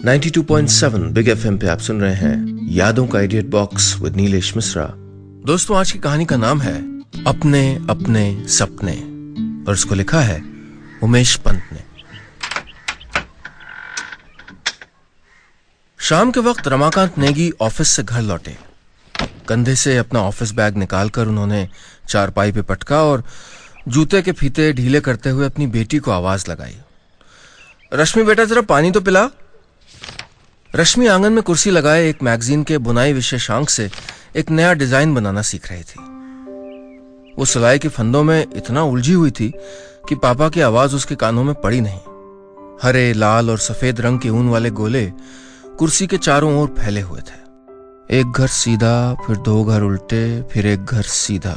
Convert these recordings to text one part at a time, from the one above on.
92.7 big FM पे आप सुन रहे हैं यादों का idiot box with Nilesh Mishra. दोस्तों, आज की कहानी का नाम है अपने अपने सपने और इसको लिखा है उमेश पंत ने। शाम के वक्त रमाकांत नेगी ऑफिस से घर लौटे। कंधे से अपना ऑफिस बैग निकालकर उन्होंने चारपाई पे पटका और जूते के फीते ढीले करते हुए अपनी बेटी को आवाज लगाई, रश्मि बेटा जरा पानी तो पिला। रश्मि आंगन में कुर्सी लगाए एक मैगजीन के बुनाई विशेषांक से एक नया डिजाइन बनाना सीख रही थी। वो सिलाई के फंदों में इतना उलझी हुई थी कि पापा की आवाज उसके कानों में पड़ी नहीं। हरे, लाल और सफेद रंग के ऊन वाले गोले कुर्सी के चारों ओर फैले हुए थे। एक घर सीधा, फिर दो घर उल्टे, फिर एक घर सीधा।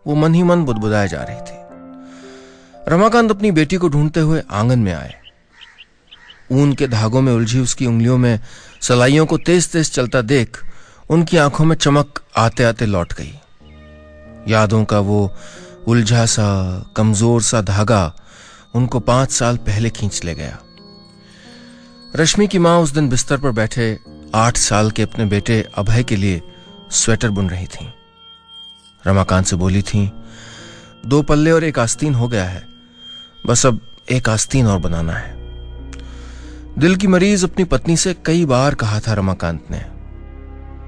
वो मन ही मन बुदबुदाए जा रही थी। रमाकांत अपनी बेटी को ढूंढते हुए आंगन में आए। ऊन के धागों में उलझी उसकी उंगलियों में सलाइयों को तेज तेज चलता देख उनकी आंखों में चमक आते आते लौट गई। यादों का वो उलझा सा कमजोर सा धागा उनको 5 साल पहले खींच ले गया। रश्मि की मां उस दिन बिस्तर पर बैठे 8 साल के अपने बेटे अभय के लिए स्वेटर बुन रही थी। रमाकांत से बोली थी, 2 पल्ले और 1 आस्तीन हो गया है, बस अब 1 आस्तीन और बनाना है। दिल की मरीज अपनी पत्नी से कई बार कहा था रमाकांत ने,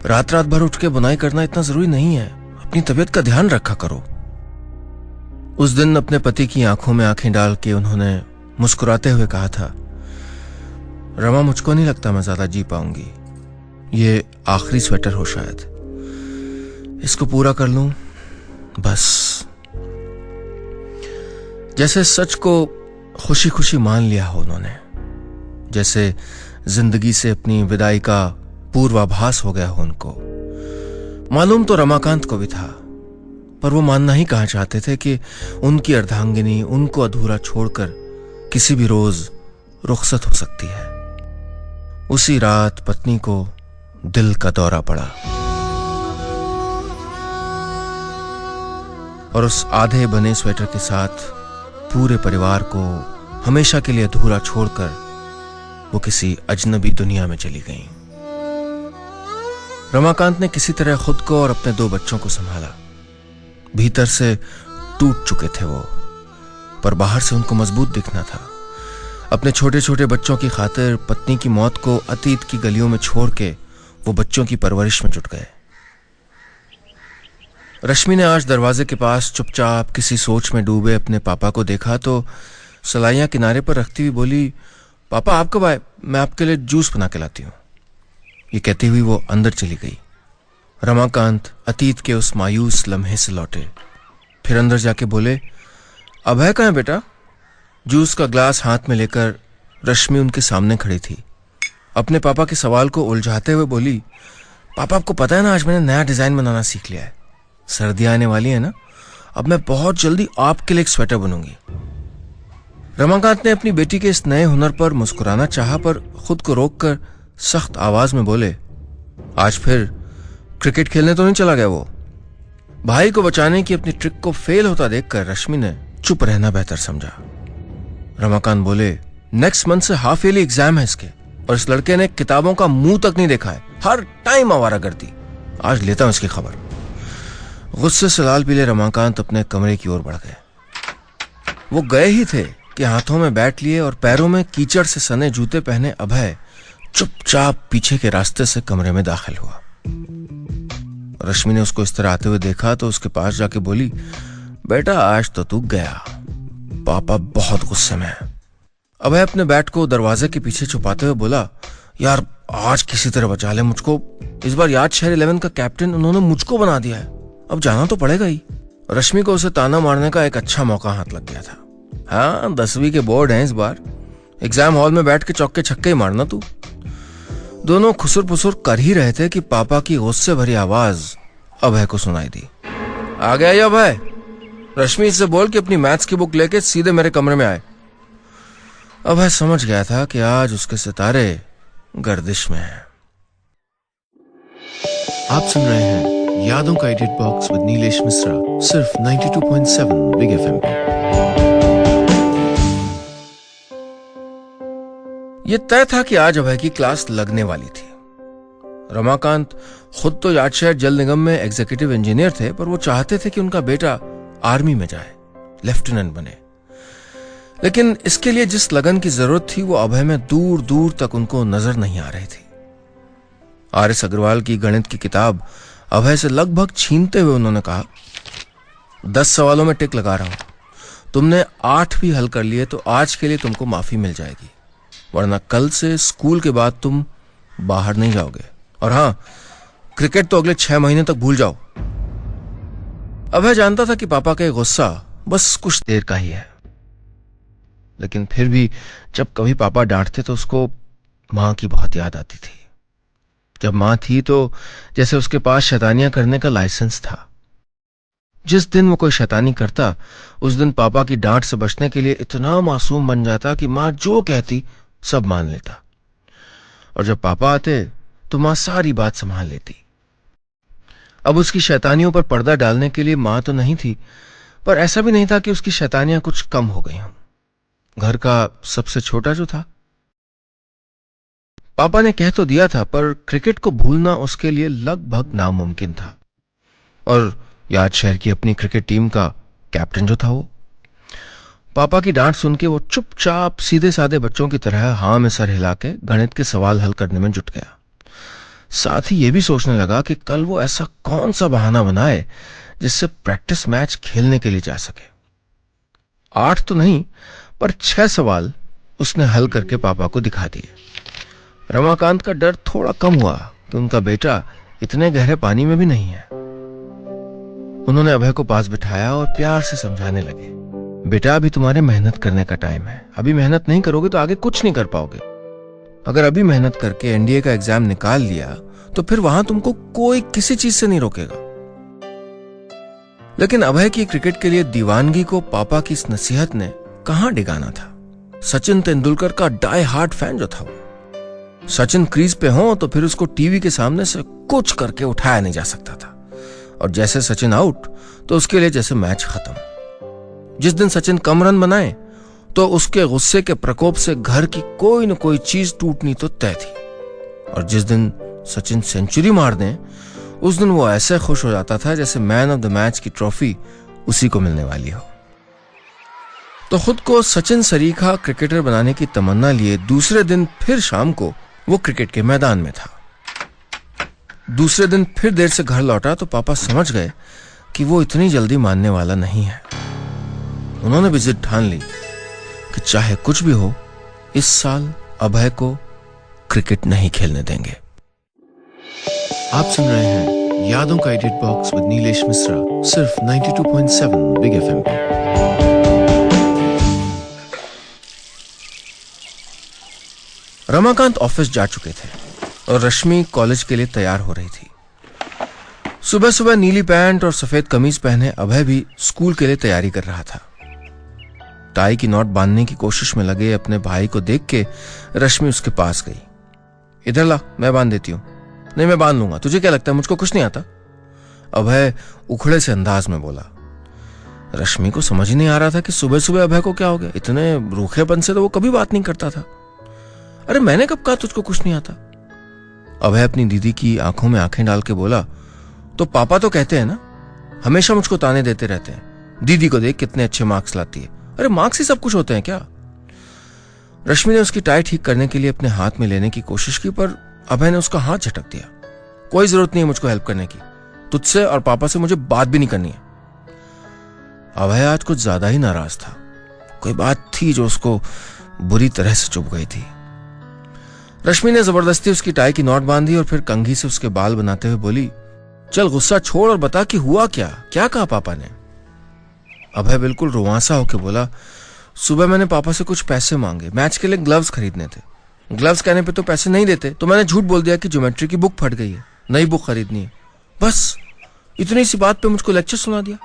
रात रात भर उठ के बुनाई करना इतना जरूरी नहीं है, अपनी तबीयत का ध्यान रखा करो। उस दिन अपने पति की आंखों में आंखें डाल के उन्होंने मुस्कुराते हुए कहा था, रमा मुझको नहीं लगता मैं ज्यादा जी पाऊंगी, ये आखिरी स्वेटर हो शायद, इसको पूरा कर लूं बस। जैसे सच को खुशी खुशी मान लिया हो उन्होंने, जैसे जिंदगी से अपनी विदाई का पूर्वाभास हो गया हो उनको। मालूम तो रमाकांत को भी था, पर वो मानना ही कहाँ चाहते थे कि उनकी अर्धांगिनी उनको अधूरा छोड़कर किसी भी रोज रुखसत हो सकती है। उसी रात पत्नी को दिल का दौरा पड़ा और उस आधे बने स्वेटर के साथ पूरे परिवार को हमेशा के लिए अधूरा छोड़कर वो किसी अजनबी दुनिया में चली गईं। रमाकांत ने किसी तरह खुद को और अपने 2 बच्चों को संभाला। भीतर से टूट चुके थे वो, पर बाहर से उनको मजबूत दिखना था। अपने छोटे छोटे बच्चों की खातिर पत्नी की मौत को अतीत की गलियों में छोड़ के वो बच्चों की परवरिश में जुट गए। रश्मि ने आज दरवाजे के पास चुपचाप किसी सोच में डूबे अपने पापा को देखा तो सलाइयां किनारे पर रखती हुई बोली, पापा आप कब आए, मैं आपके लिए जूस बना के लाती हूं। ये कहती हुई वो अंदर चली गई। रमाकांत अतीत के उस मायूस लम्हे से लौटे, फिर अंदर जाके बोले, अभय कहाँ है बेटा? जूस का ग्लास हाथ में लेकर रश्मि उनके सामने खड़ी थी। अपने पापा के सवाल को उलझाते हुए बोली, पापा आपको पता है ना, आज मैंने नया डिजाइन बनाना सीख लिया है। सर्दियां आने वाली है ना, अब मैं बहुत जल्दी आपके लिए एक स्वेटर बनूंगी। रमाकांत ने अपनी बेटी के इस नए हुनर पर मुस्कुराना चाहा, पर खुद को रोककर सख्त आवाज में बोले, आज फिर क्रिकेट खेलने तो नहीं चला गया वो? भाई को बचाने की अपनी ट्रिक को फेल होता देखकर रश्मि ने चुप रहना बेहतर समझा। रमाकांत बोले, नेक्स्ट मंथ से हाफ ईयरली एग्जाम है इसके, और इस लड़के ने किताबों का मुंह तक नहीं देखा है, हर टाइम आवारागर्दी। आज लेता हूं इसकी खबर। गुस्से से लाल पीले रमाकांत अपने कमरे की ओर बढ़ गए। वो गए ही थे कि हाथों में बैट लिए और पैरों में कीचड़ से सने जूते पहने अभय चुपचाप पीछे के रास्ते से कमरे में दाखिल हुआ। रश्मि ने उसको इस तरह आते हुए देखा तो उसके पास जाके बोली, बेटा आज तो तू गया, पापा बहुत गुस्से में है। अभय अपने बैट को दरवाजे के पीछे छुपाते हुए बोला, यार आज किसी तरह बचा ले मुझको, इस बार याद शहर 11 का कैप्टन उन्होंने मुझको बना दिया है, अब जाना तो पड़ेगा ही। रश्मि को उसे ताना मारने का एक अच्छा मौका हाथ लग गया था। हाँ, 10वीं के बोर्ड हैं इस बार, एग्जाम हॉल में बैठ के चौके छक्के ही मारना तू। दोनों खुसुर फुसुर कर ही रहे थे कि पापा की गुस्से भरी आवाज अभय को सुनाई दी। आ गया ये अभय? रश्मि से बोल कि अपनी मैथ्स की बुक लेके सीधे मेरे कमरे में आए। अभय समझ गया था कि आज उसके सितारे गर्दिश में हैं। आप सुन रहे हैं यादों का idiot box with Nilesh Mishra, सिर्फ 92.7 बिग एफएम पे। ये तय था कि आज अभय की क्लास लगने वाली थी। रमाकांत खुद तो यार्ड शहर जल निगम में एग्जीक्यूटिव इंजीनियर थे, पर वो चाहते थे कि उनका बेटा आर्मी में जाए, लेफ्टिनेंट बने। लेकिन इसके लिए जिस लगन की जरूरत थी वो अभय में दूर दूर तक उनको नजर नहीं आ रही थी। आर.एस. अग्रवाल की गणित की किताब अभय से लगभग छीनते हुए उन्होंने कहा, 10 सवालों में टिक लगा रहा हूं, तुमने 8 भी हल कर लिए तो आज के लिए तुमको माफी मिल जाएगी, वरना कल से स्कूल के बाद तुम बाहर नहीं जाओगे। और हां, क्रिकेट तो अगले 6 महीने तक भूल जाओ। अभय जानता था कि पापा का गुस्सा बस कुछ देर का ही है, लेकिन फिर भी जब कभी पापा डांटते तो उसको मां की बहुत याद आती थी। जब मां थी तो जैसे उसके पास शैतानियां करने का लाइसेंस था। जिस दिन वो कोई शैतानी करता, उस दिन पापा की डांट से बचने के लिए इतना मासूम बन जाता कि मां जो कहती सब मान लेता। और जब पापा आते तो मां सारी बात संभाल लेती। अब उसकी शैतानियों पर पर्दा डालने के लिए मां तो नहीं थी, पर ऐसा भी नहीं था कि उसकी शैतानियां कुछ कम हो गई हों। घर का सबसे छोटा जो था। पापा ने कह तो दिया था, पर क्रिकेट को भूलना उसके लिए लगभग नामुमकिन था। और यार्ड शहर की अपनी क्रिकेट टीम का कैप्टन जो था वो। पापा की डांट सुन के वो चुपचाप सीधे साधे बच्चों की तरह हां में सर हिला के गणित के सवाल हल करने में जुट गया। साथ ही ये भी सोचने लगा कि कल वो ऐसा कौन सा बहाना बनाए जिससे प्रैक्टिस मैच खेलने के लिए जा सके। 8 तो नहीं, पर 6 सवाल उसने हल करके पापा को दिखा दिए। रमाकांत का डर थोड़ा कम हुआ कि उनका बेटा इतने गहरे पानी में भी नहीं है। उन्होंने अभय को पास बिठाया और प्यार से समझाने लगे, बेटा अभी तुम्हारे मेहनत करने का टाइम है। अभी मेहनत नहीं करोगे तो आगे कुछ नहीं कर पाओगे। अगर अभी मेहनत करके एनडीए का एग्जाम निकाल लिया तो फिर वहां तुमको कोई किसी चीज से नहीं रोकेगा। लेकिन अभय की क्रिकेट के लिए दीवानगी को पापा की इस नसीहत ने कहां डिगाना था। सचिन तेंदुलकर का डाई हार्ड फैन जो था वो। सचिन क्रीज पे हो तो फिर उसको टीवी के सामने से कुछ करके उठाया नहीं जा सकता था, और जैसे सचिन आउट तो उसके लिए जैसे मैच खत्म। जिस दिन सचिन कम रन बनाए तो उसके गुस्से के प्रकोप से घर की कोई न कोई चीज टूटनी तो तय थी, और जिस दिन सचिन सेंचुरी मार दें उस दिन वो ऐसे खुश हो जाता था जैसे मैन ऑफ द मैच की ट्रॉफी उसी को मिलने वाली हो। तो खुद को सचिन सरीखा क्रिकेटर बनाने की तमन्ना लिए दूसरे दिन फिर शाम को वो क्रिकेट के मैदान में था। दूसरे दिन फिर देर से घर लौटा तो पापा समझ गए कि वो इतनी जल्दी मानने वाला नहीं है। उन्होंने भी जिद ठान ली कि चाहे कुछ भी हो, इस साल अभय को क्रिकेट नहीं खेलने देंगे। आप सुन रहे हैं यादों का edit box with Nilesh Mishra, सिर्फ 92.7 बिग एफएम पे। रमाकांत ऑफिस जा चुके थे और रश्मि कॉलेज के लिए तैयार हो रही थी। सुबह सुबह नीली पैंट और सफेद कमीज पहने अभय भी स्कूल के लिए तैयारी कर रहा था। टाई की नॉट बांधने की कोशिश में लगे अपने भाई को देख के रश्मि उसके पास गई। इधर ला, मैं बांध देती हूं। नहीं, मैं बांध लूंगा, तुझे क्या लगता है मुझको कुछ नहीं आता? अभय उखड़े से अंदाज में बोला। रश्मि को समझ ही नहीं आ रहा था कि सुबह सुबह अभय को क्या हो गया। इतने रूखेपन से तो वो कभी बात नहीं करता था। अरे मैंने कब कहा तुझको कुछ नहीं आता? अभय अपनी दीदी की आंखों में आंखें डाल के बोला, तो पापा तो कहते हैं ना, हमेशा मुझको ताने देते रहते हैं, दीदी को देख कितने अच्छे मार्क्स लाती है। अरे मार्क्स ही सब कुछ होते हैं क्या? रश्मि ने उसकी टाई ठीक करने के लिए अपने हाथ में लेने की कोशिश की, पर अभय ने उसका हाथ झटक दिया। कोई जरूरत नहीं है मुझको हेल्प करने की, तुझसे और पापा से मुझे बात भी नहीं करनी है। अभय आज कुछ ज्यादा ही नाराज था। कोई बात थी जो उसको बुरी तरह से चुभ गई थी। रश्मि ने जबरदस्ती उसकी टाई की नॉट बांधी और फिर कंघी से उसके बाल बनाते हुए बोली, चल गुस्सा छोड़ और बता कि हुआ क्या कहा पापा ने? अभय बिल्कुल रुआंसा होकर बोला, सुबह मैंने पापा से कुछ पैसे मांगे, मैच के लिए ग्लव्स खरीदने थे। ग्लव्स कहने पे तो पैसे नहीं देते, तो मैंने झूठ बोल दिया कि ज्योमेट्री की बुक फट गई है, नई बुक खरीदनी है। बस इतनी सी बात पे मुझको लेक्चर सुना दिया।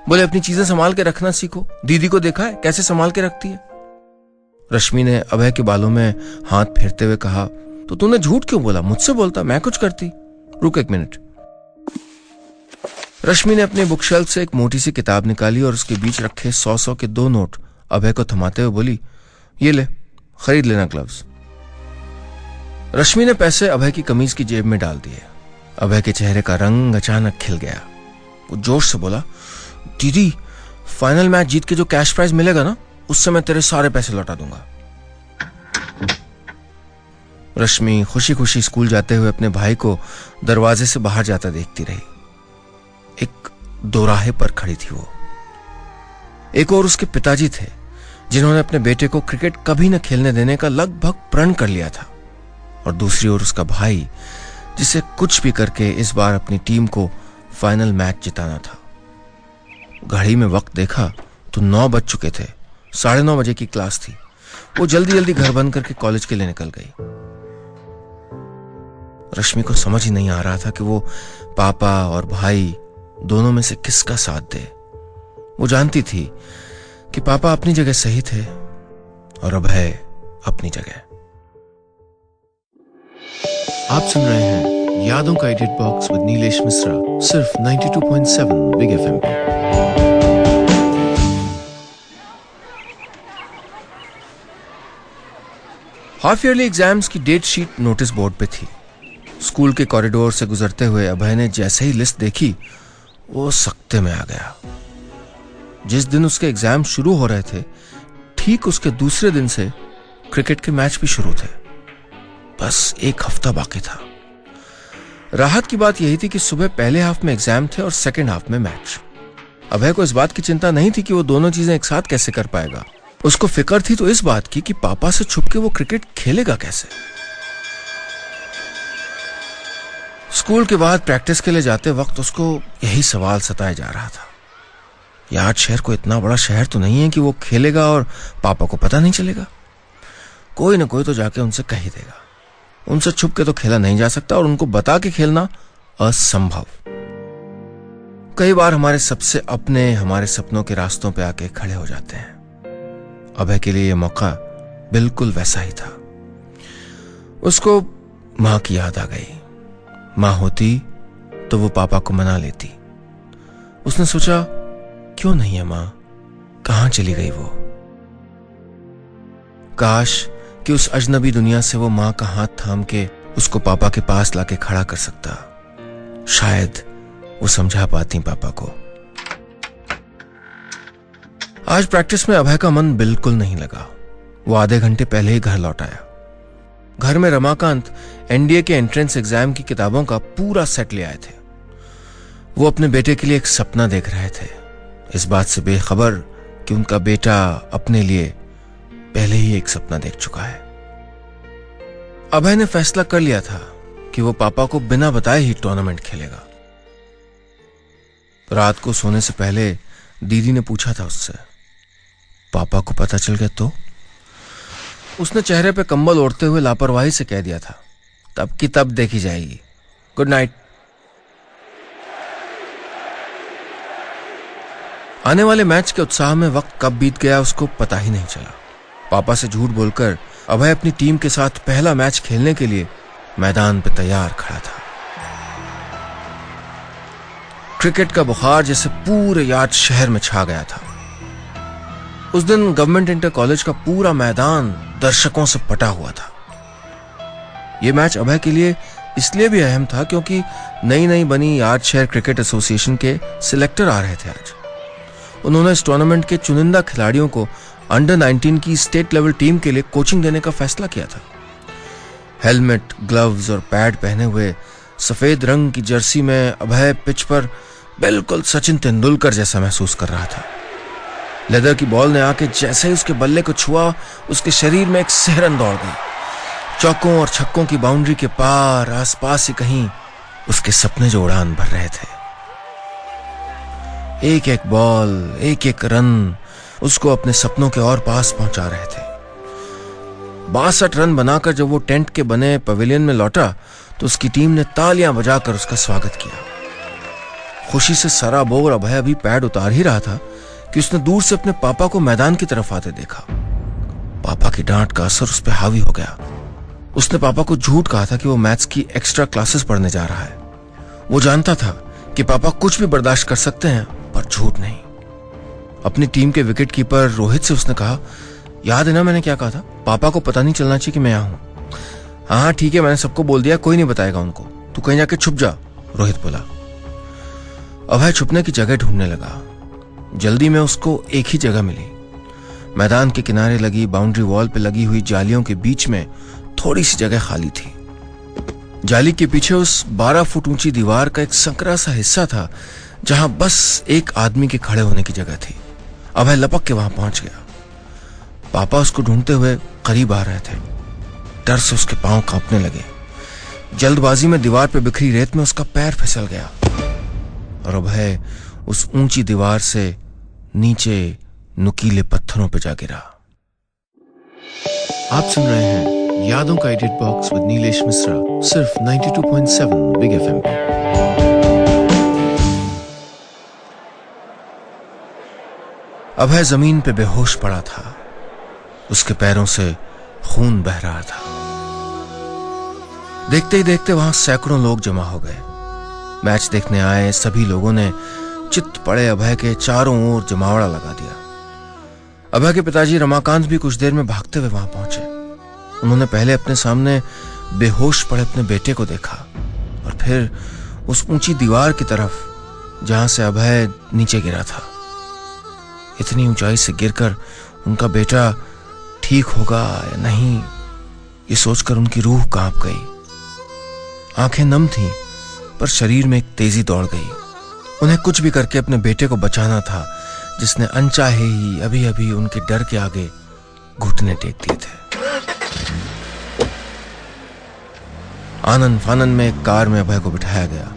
बोले अपनी चीजें संभाल के रखना सीखो, दीदी को देखा है कैसे संभाल के रखती है। रश्मि ने अभय के बालों में हाथ फेरते हुए कहा, तो तूने झूठ क्यों बोला? मुझसे बोलता, मैं कुछ करती। रुक एक मिनट। रश्मि ने अपने बुकशेल्फ से एक मोटी सी किताब निकाली और उसके बीच रखे 100 के 2 नोट अभय को थमाते हुए बोली, ये ले, खरीद लेना ग्लव्स। रश्मि ने पैसे अभय की कमीज की जेब में डाल दिए। अभय के चेहरे का रंग अचानक खिल गया। वो जोश से बोला, दीदी, फाइनल मैच जीत के जो कैश प्राइज मिलेगा ना, उससे मैं तेरे सारे पैसे लौटा दूंगा। रश्मि खुशी खुशी स्कूल जाते हुए अपने भाई को दरवाजे से बाहर जाता देखती रही। एक दोराहे पर खड़ी थी वो। एक और उसके पिताजी थे, जिन्होंने अपने बेटे को क्रिकेट कभी न खेलने देने का लगभग प्रण कर लिया था, और दूसरी ओर उसका भाई, जिसे कुछ भी करके इस बार अपनी टीम को फाइनल मैच जिताना था। घड़ी में वक्त देखा तो 9 बज चुके थे। 9:30 बजे की क्लास थी। वो जल्दी जल्दी घर बंद करके कॉलेज के लिए निकल गई। रश्मि को समझ ही नहीं आ रहा था कि वो पापा और भाई दोनों में से किसका साथ दे। वो जानती थी कि पापा अपनी जगह सही थे और अभय अपनी जगह। आप सुन रहे हैं यादों का edit box with Nilesh Mishra, सिर्फ 92.7 बिग एफएम पे। हाफ ईयरली एग्जाम्स की डेट शीट नोटिस बोर्ड पे थी। स्कूल के कॉरिडोर से गुजरते हुए अभय ने जैसे ही लिस्ट देखी, वो सख्ते में आ गया। जिस दिन उसके एग्जाम शुरू हो रहे थे, ठीक उसके दूसरे दिन से क्रिकेट के मैच भी शुरू थे। बस एक हफ्ता बाकी था। राहत की बात यही थी कि सुबह पहले हाफ में एग्जाम थे और सेकेंड हाफ में मैच। अभय को इस बात की चिंता नहीं थी कि वो दोनों चीजें एक साथ कैसे कर पाएगा। उसको फिक्र थी तो इस बात की कि पापा से छुप के वो क्रिकेट खेलेगा कैसे। स्कूल के बाद प्रैक्टिस के लिए जाते वक्त उसको यही सवाल सताया जा रहा था। यार्ड शहर को इतना बड़ा शहर तो नहीं है कि वो खेलेगा और पापा को पता नहीं चलेगा। कोई ना कोई तो जाके उनसे कह ही देगा। उनसे छुप के तो खेला नहीं जा सकता और उनको बता के खेलना असंभव। कई बार हमारे सबसे अपने हमारे सपनों के रास्तों पे आके खड़े हो जाते हैं। अभय के लिए यह मौका बिल्कुल वैसा ही था। उसको मां की याद आ गई। मां होती तो वो पापा को मना लेती। उसने सोचा, क्यों नहीं है मां, कहां चली गई वो। काश कि उस अजनबी दुनिया से वो मां का हाथ थाम के उसको पापा के पास लाके खड़ा कर सकता। शायद वो समझा पाती पापा को। आज प्रैक्टिस में अभय का मन बिल्कुल नहीं लगा। वो आधे घंटे पहले ही घर लौट आया। घर में रमाकांत एनडीए के एंट्रेंस एग्जाम की किताबों का पूरा सेट ले आए थे। वो अपने बेटे के लिए एक सपना देख रहे थे, इस बात से बेखबर कि उनका बेटा अपने लिए पहले ही एक सपना देख चुका है। अभय ने फैसला कर लिया था कि वो पापा को बिना बताए ही टूर्नामेंट खेलेगा। रात को सोने से पहले दीदी ने पूछा था उससे, पापा को पता चल गया तो? उसने चेहरे पे कंबल ओढ़ते हुए लापरवाही से कह दिया था, तब की तब देखी जाएगी, गुड नाइट। आने वाले मैच के उत्साह में वक्त कब बीत गया उसको पता ही नहीं चला। पापा से झूठ बोलकर अभय अपनी टीम के साथ पहला मैच खेलने के लिए मैदान पर तैयार खड़ा था। क्रिकेट का बुखार जैसे पूरे यार्ड शहर में छा गया था। उस दिन गवर्नमेंट इंटर कॉलेज का पूरा मैदान दर्शकों से पटा हुआ था। यह मैच अभय के लिए इसलिए भी अहम था क्योंकि नई नई बनी यार्ड शहर क्रिकेट एसोसिएशन के सिलेक्टर आ रहे थे आज। उन्होंने इस टूर्नामेंट के चुनिंदा खिलाड़ियों को अंडर 19 की स्टेट लेवल टीम के लिए कोचिंग देने का फैसला किया था। हेलमेट, ग्लव्स और पैड पहने हुए सफेद रंग की जर्सी में अभय पिच पर बिल्कुल सचिन तेंदुलकर जैसा महसूस कर रहा था। लेदर की बॉल ने आके जैसे ही उसके बल्ले को छुआ, उसके शरीर में एक सिहरन दौड़ गई। चौकों और छक्कों की बाउंड्री के पार आसपास ही कहीं उसके सपने जो उड़ान भर रहे थे। एक एक बॉल, एक एक रन उसको अपने सपनों के और पास पहुंचा रहे थे। 62 रन बनाकर जब वो टेंट के बने पवेलियन में लौटा तो उसकी टीम ने तालियां बजाकर उसका स्वागत किया। खुशी से सराबोर अभय अभी पैड उतार ही रहा था कि उसने दूर से अपने पापा को मैदान की तरफ आते देखा। पापा की डांट का असर उस पर हावी हो गया। उसने पापा को झूठ कहा था कि वो मैथ्स की एक्स्ट्रा क्लासेस पढ़ने जा रहा है। वो जानता था कि पापा कुछ भी बर्दाश्त कर सकते हैं, पर झूठ नहीं। अपनी टीम के विकेट कीपर रोहित से उसने कहा, याद है ना मैंने क्या कहा था? पापा को पता नहीं चलना चाहिए कि मैं यहाँ हूं। हाँ ठीक है, मैंने सबको बोल दिया, कोई नहीं बताएगा उनको। तू कहीं जाके छुप जा, रोहित बोला। अभय छुपने की जगह ढूंढने लगा। जल्दी में उसको एक ही जगह मिली। मैदान के किनारे लगी बाउंड्री वॉल पे लगी हुई जालियों के बीच में थोड़ी सी जगह खाली थी। जाली के पीछे उस 12 फुट ऊंची दीवार का एक संकरा सा हिस्सा था जहां बस एक आदमी के खड़े होने की जगह थी। अभय लपक के वहां पहुंच गया। पापा उसको ढूंढते हुए करीब आ रहे थे। डर से उसके पांव कांपने लगे। जल्दबाजी में दीवार पे बिखरी रेत में उसका पैर फिसल गया और अभय उस ऊंची दीवार से नीचे नुकीले पत्थरों पे जा गिरा। आप सुन रहे हैं यादों का edit box with Nilesh Mishra, सिर्फ 92.7 बिग एफएम पे। अभय जमीन पे बेहोश पड़ा था। उसके पैरों से खून बह रहा था। देखते ही देखते वहां सैकड़ों लोग जमा हो गए। मैच देखने आए सभी लोगों ने चित्त पड़े अभय के चारों ओर जमावड़ा लगा दिया। अभय के पिताजी रमाकांत भी कुछ देर में भागते हुए वहां पहुंचे। उन्होंने पहले अपने सामने बेहोश पड़े अपने बेटे को देखा और फिर उस ऊंची दीवार की तरफ जहां से अभय नीचे गिरा था। इतनी ऊंचाई से गिरकर उनका बेटा ठीक होगा या नहीं, ये सोचकर उनकी रूह कांप गई। आंखें नम थीं, पर शरीर में एक तेजी दौड़ गई। उन्हें कुछ भी करके अपने बेटे को बचाना था, जिसने अनचाहे ही अभी अभी उनके डर के आगे घुटने टेक दिए थे। आनन फानन में एक कार में अभय को बिठाया गया।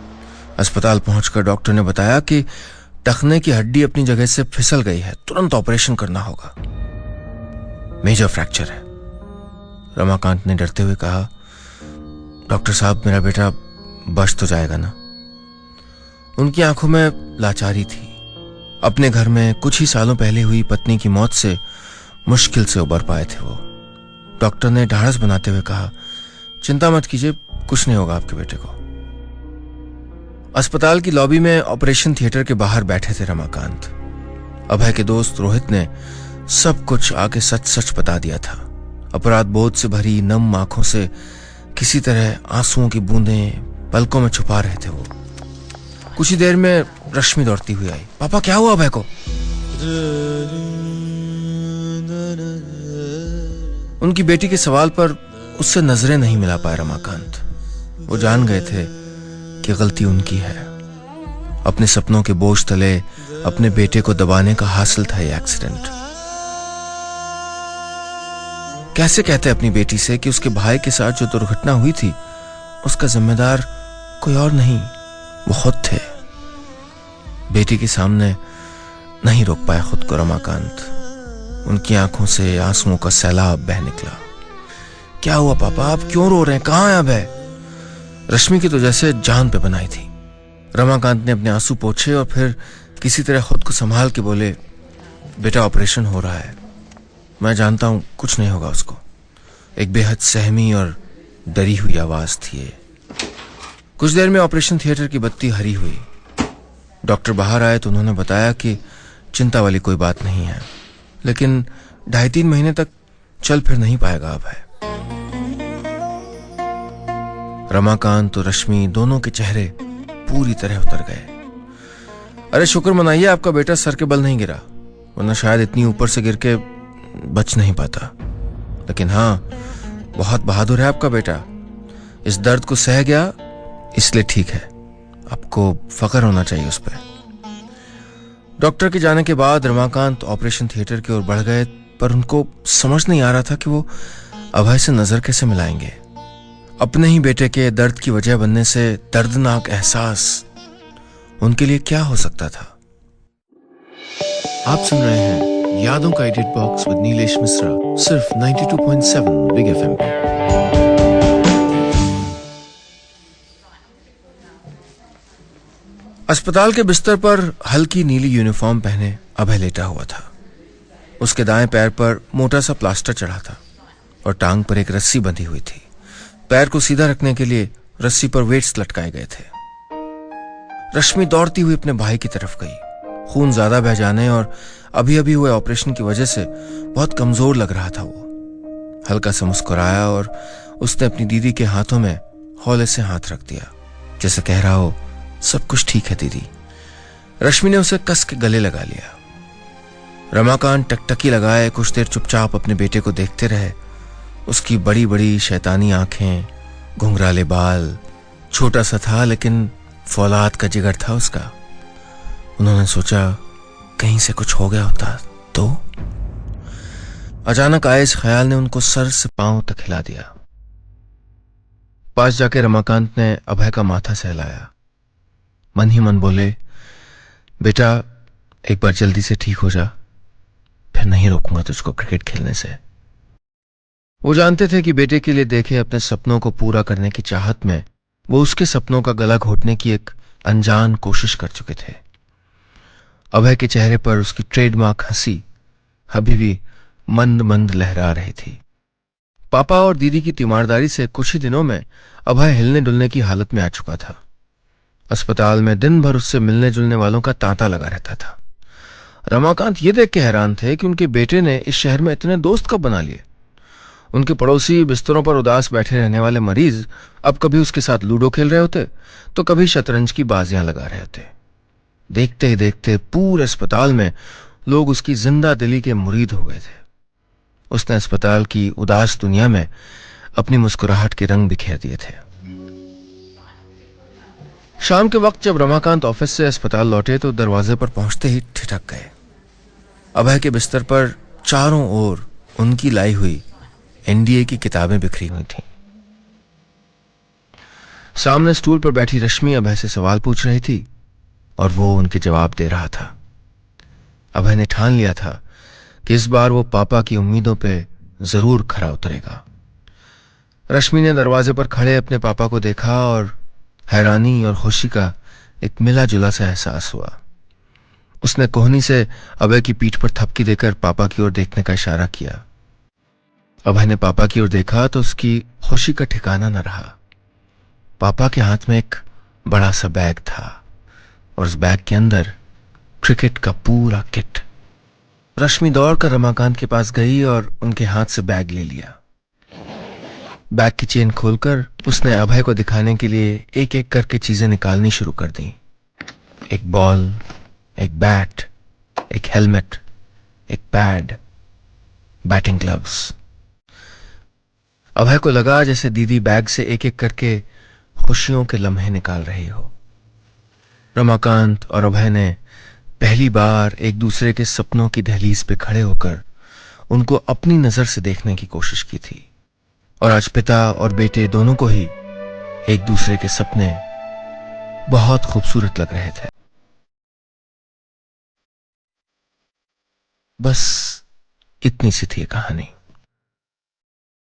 अस्पताल पहुंचकर डॉक्टर ने बताया कि टखने की हड्डी अपनी जगह से फिसल गई है, तुरंत ऑपरेशन करना होगा। मेजर फ्रैक्चर है। रमाकांत ने डरते हुए कहा, डॉक्टर साहब मेरा बेटा बच तो जाएगा ना? उनकी आंखों में लाचारी थी। अपने घर में कुछ ही सालों पहले हुई पत्नी की मौत से मुश्किल से उबर पाए थे वो। डॉक्टर ने ढाढ़स बनाते हुए कहा, चिंता मत कीजिए, कुछ नहीं होगा आपके बेटे को। अस्पताल की लॉबी में ऑपरेशन थिएटर के बाहर बैठे थे रमाकांत। अभय के दोस्त रोहित ने सब कुछ आके सच सच बता दिया था। अपराध बोध से भरी नम आंखों से किसी तरह आंसुओं की बूंदें पलकों में छुपा रहे थे वो। कुछ ही देर में रश्मि दौड़ती हुई आई। पापा क्या हुआ अभय को? उनकी बेटी के सवाल पर उससे नजरें नहीं मिला पाए रमाकांत। वो जान गए थे कि गलती उनकी है। अपने सपनों के बोझ तले अपने बेटे को दबाने का हासिल था ये एक्सीडेंट। कैसे कहते अपनी बेटी से कि उसके भाई के साथ जो दुर्घटना हुई थी उसका जिम्मेदार कोई और नहीं, वो खुद थे। बेटी के सामने नहीं रोक पाए खुद को रमाकांत। उनकी आंखों से आंसुओं का सैलाब बह निकला। क्या हुआ पापा, आप क्यों रो रहे हैं? कहां है अभय? रश्मि की तो जैसे जान पे बनाई थी। रमाकांत ने अपने आंसू पोंछे और फिर किसी तरह खुद को संभाल के बोले, बेटा ऑपरेशन हो रहा है, मैं जानता हूं कुछ नहीं होगा उसको। एक बेहद सहमी और डरी हुई आवाज थी ये। कुछ देर में ऑपरेशन थिएटर की बत्ती हरी हुई। डॉक्टर बाहर आए तो उन्होंने बताया कि चिंता वाली कोई बात नहीं है, लेकिन 2.5-3 महीने तक चल फिर नहीं पाएगा अभय। रमाकांत और रश्मि दोनों के चेहरे पूरी तरह उतर गए। अरे शुक्र मनाइए आपका बेटा सर के बल नहीं गिरा, वरना शायद इतनी ऊपर से गिर के बच नहीं पाता। लेकिन हाँ, बहुत बहादुर है आपका बेटा। इस दर्द को सह गया, इसलिए ठीक है। आपको फख्र होना चाहिए उस पर। डॉक्टर के जाने के बाद रमाकांत ऑपरेशन थिएटर की ओर बढ़ गए, पर उनको समझ नहीं आ रहा था कि वो अभय से नजर कैसे मिलाएंगे। अपने ही बेटे के दर्द की वजह बनने से दर्दनाक एहसास उनके लिए क्या हो सकता था। आप सुन रहे हैं यादों का edit box with Nilesh Mishra, सिर्फ 92.7 बिग एफएम पे। अस्पताल के बिस्तर पर हल्की नीली यूनिफॉर्म पहने अभय लेटा हुआ था। उसके दाएं पैर पर मोटा सा प्लास्टर चढ़ा था और टांग पर एक रस्सी बंधी हुई थी। पैर को सीधा रखने के लिए रस्सी पर वेट्स लटकाए गए थे। रश्मि दौड़ती हुई अपने भाई की तरफ गई। खून ज्यादा बह जाने और अभी अभी हुए ऑपरेशन की वजह से बहुत कमजोर लग रहा था। वो हल्का सा मुस्कुराया और उसने अपनी दीदी के हाथों में हौले से हाथ रख दिया, जैसे कह रहा हो सब कुछ ठीक है दीदी। रश्मि ने उसे कस के गले लगा लिया। रमाकांत टकटकी लगाए कुछ देर चुपचाप अपने बेटे को देखते रहे। उसकी बड़ी बड़ी शैतानी आंखें, घुंघराले बाल, छोटा सा था लेकिन फौलाद का जिगर था उसका। उन्होंने सोचा कहीं से कुछ हो गया होता तो। अचानक आए इस ख्याल ने उनको सर से पांव तक हिला दिया। पास जाके रमाकांत ने अभय का माथा सहलाया। मन ही मन बोले, बेटा एक बार जल्दी से ठीक हो जा, फिर नहीं रोकूंगा तुझको क्रिकेट खेलने से। वो जानते थे कि बेटे के लिए देखे अपने सपनों को पूरा करने की चाहत में वो उसके सपनों का गला घोटने की एक अनजान कोशिश कर चुके थे। अभय के चेहरे पर उसकी ट्रेडमार्क हंसी अभी भी मंद मंद लहरा रही थी। पापा और दीदी की तीमारदारी से कुछ ही दिनों में अभय हिलने डुलने की हालत में आ चुका था। अस्पताल में दिन भर उससे मिलने जुलने वालों का तांता लगा रहता था। रमाकांत ये देख के हैरान थे कि उनके बेटे ने इस शहर में इतने दोस्त कब बना लिए। उनके पड़ोसी बिस्तरों पर उदास बैठे रहने वाले मरीज अब कभी उसके साथ लूडो खेल रहे होते तो कभी शतरंज की बाजियां लगा रहे होते। देखते ही देखते पूरे अस्पताल में लोग उसकी जिंदा दिली के मुरीद हो गए थे। उसने अस्पताल की उदास दुनिया में अपनी मुस्कुराहट के रंग बिखेर दिए थे। शाम के वक्त जब रमाकांत ऑफिस से अस्पताल लौटे तो दरवाजे पर पहुंचते ही ठिठक गए। अभय के बिस्तर पर चारों ओर उनकी लाई हुई एनडीए की किताबें बिखरी हुई थीं। सामने स्टूल पर बैठी रश्मि अभय से सवाल पूछ रही थी और वो उनके जवाब दे रहा था। अभय ने ठान लिया था कि इस बार वो पापा की उम्मीदों पे जरूर खरा उतरेगा। रश्मि ने दरवाजे पर खड़े अपने पापा को देखा और हैरानी और खुशी का एक मिला जुला सा एहसास हुआ। उसने कोहनी से अभय की पीठ पर थपकी देकर पापा की ओर देखने का इशारा किया। अभय ने पापा की ओर देखा तो उसकी खुशी का ठिकाना न रहा। पापा के हाथ में एक बड़ा सा बैग था और उस बैग के अंदर क्रिकेट का पूरा किट। रश्मि दौड़कर रमाकांत के पास गई और उनके हाथ से बैग ले लिया। बैग की चेन खोलकर उसने अभय को दिखाने के लिए एक एक करके चीजें निकालनी शुरू कर दी। एक बॉल, एक बैट, एक हेलमेट, एक पैड, बैटिंग ग्लव्स। अभय को लगा जैसे दीदी बैग से एक एक करके खुशियों के लम्हे निकाल रही हो। रमाकांत और अभय ने पहली बार एक दूसरे के सपनों की दहलीज पे खड़े होकर उनको अपनी नजर से देखने की कोशिश की थी और आज पिता और बेटे दोनों को ही एक दूसरे के सपने बहुत खूबसूरत लग रहे थे। बस इतनी सी थी कहानी।